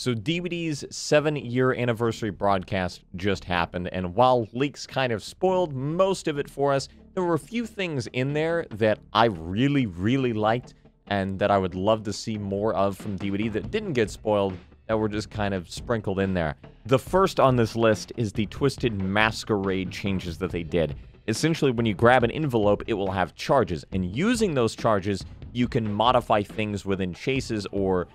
So DBD's 7-year anniversary broadcast just happened, and while leaks kind of spoiled most of it for us, there were a few things in there that I really, really liked and that I would love to see more of from DBD that didn't get spoiled, that were just kind of sprinkled in there. The first on this list is the Twisted Masquerade changes that they did. Essentially, when you grab an envelope, it will have charges, and using those charges, you can modify things within chases or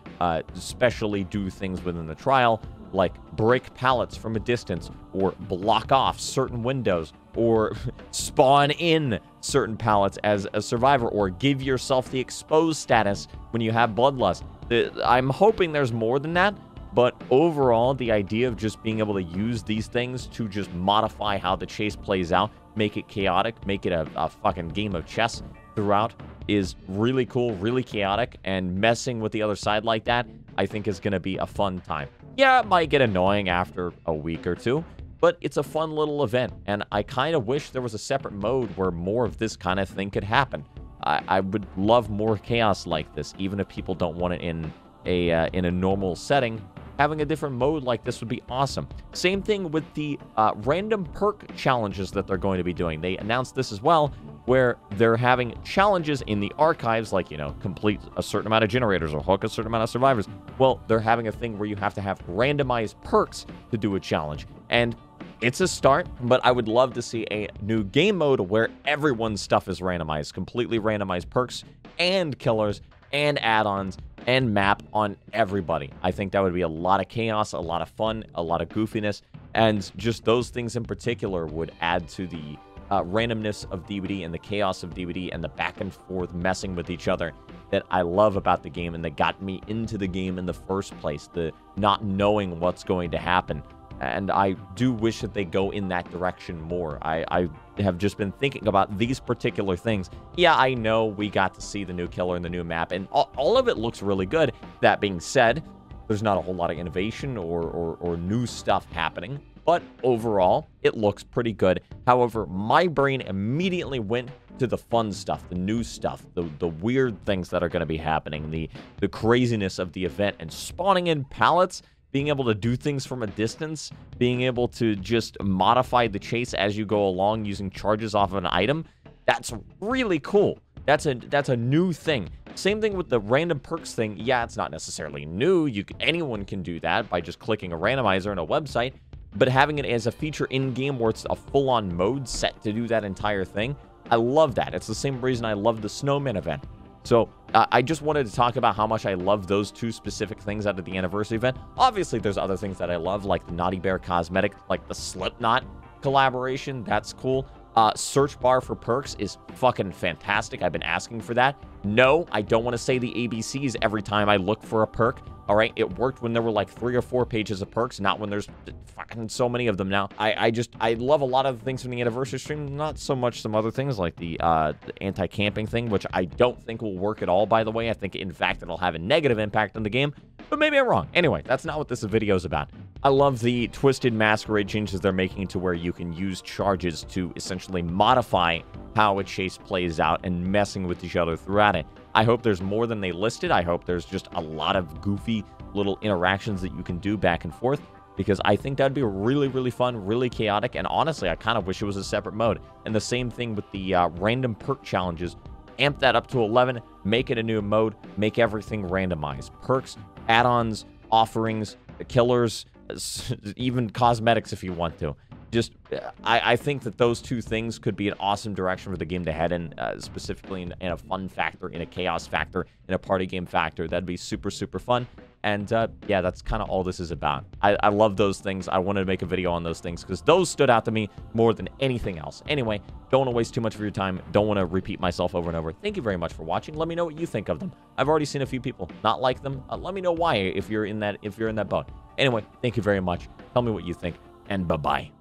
specially do things within the trial, like break pallets from a distance, or block off certain windows, or spawn in certain pallets as a survivor, or give yourself the exposed status when you have bloodlust. I'm hoping there's more than that, but overall, the idea of just being able to use these things to just modify how the chase plays out, make it chaotic, make it a fucking game of chess throughout, is really cool, really chaotic, and messing with the other side like that, I think is going to be a fun time. Yeah, it might get annoying after a week or two, but it's a fun little event, and I kind of wish there was a separate mode where more of this kind of thing could happen. I would love more chaos like this, even if people don't want it in a normal setting. Having a different mode like this would be awesome. Same thing with the random perk challenges that they're going to be doing. They announced this as well, where they're having challenges in the archives, like, you know, complete a certain amount of generators or hook a certain amount of survivors. Well, they're having a thing where you have to have randomized perks to do a challenge. And it's a start, but I would love to see a new game mode where everyone's stuff is randomized, completely randomized perks and killers and add-ons and map on everybody. I think that would be a lot of chaos, a lot of fun, a lot of goofiness, and just those things in particular would add to the randomness of DBD and the chaos of DBD and the back and forth messing with each other that I love about the game and that got me into the game in the first place, the not knowing what's going to happen. And I do wish that they go in that direction more. I have just been thinking about these particular things. Yeah, I know we got to see the new killer and the new map, and all of it looks really good. That being said, there's not a whole lot of innovation or new stuff happening, but overall, it looks pretty good. However, my brain immediately went to the fun stuff, the new stuff, the weird things that are going to be happening, the craziness of the event, and spawning in pallets, being able to do things from a distance, being able to just modify the chase as you go along using charges off of an item. That's really cool. That's a new thing. Same thing with the random perks thing. Yeah, it's not necessarily new. Anyone can do that by just clicking a randomizer in a website, but having it as a feature in-game where it's a full-on mode set to do that entire thing, I love that. It's the same reason I love the Snowman event. So I just wanted to talk about how much I love those two specific things out of the anniversary event. Obviously, there's other things that I love, like the Naughty Bear cosmetic, like the Slipknot collaboration. That's cool. Search bar for perks is fucking fantastic. I've been asking for that. No, I don't want to say the ABCs every time I look for a perk. All right, it worked when there were like 3 or 4 pages of perks, not when there's fucking so many of them now. I love a lot of the things from the anniversary stream, not so much some other things like the anti-camping thing, which I don't think will work at all, by the way. I think, in fact, it'll have a negative impact on the game, but maybe I'm wrong. Anyway, that's not what this video is about. I love the Twisted Masquerade changes they're making to where you can use charges to essentially modify how a chase plays out and messing with each other throughout it. I hope there's more than they listed. I hope there's just a lot of goofy little interactions that you can do back and forth, because I think that'd be really, really fun, really chaotic, and honestly, I kind of wish it was a separate mode. And the same thing with the random perk challenges. Amp that up to 11, make it a new mode, make everything randomized. Perks, add-ons, offerings, killers, even cosmetics if you want to. Just, I think that those two things could be an awesome direction for the game to head in, specifically in a fun factor, in a chaos factor, in a party game factor. That'd be super, super fun. And, yeah, that's kind of all this is about. I love those things. I wanted to make a video on those things because those stood out to me more than anything else. Anyway, don't want to waste too much of your time. Don't want to repeat myself over and over. Thank you very much for watching. Let me know what you think of them. I've already seen a few people not like them. Let me know why if you're in that boat. Anyway, thank you very much. Tell me what you think, and bye-bye.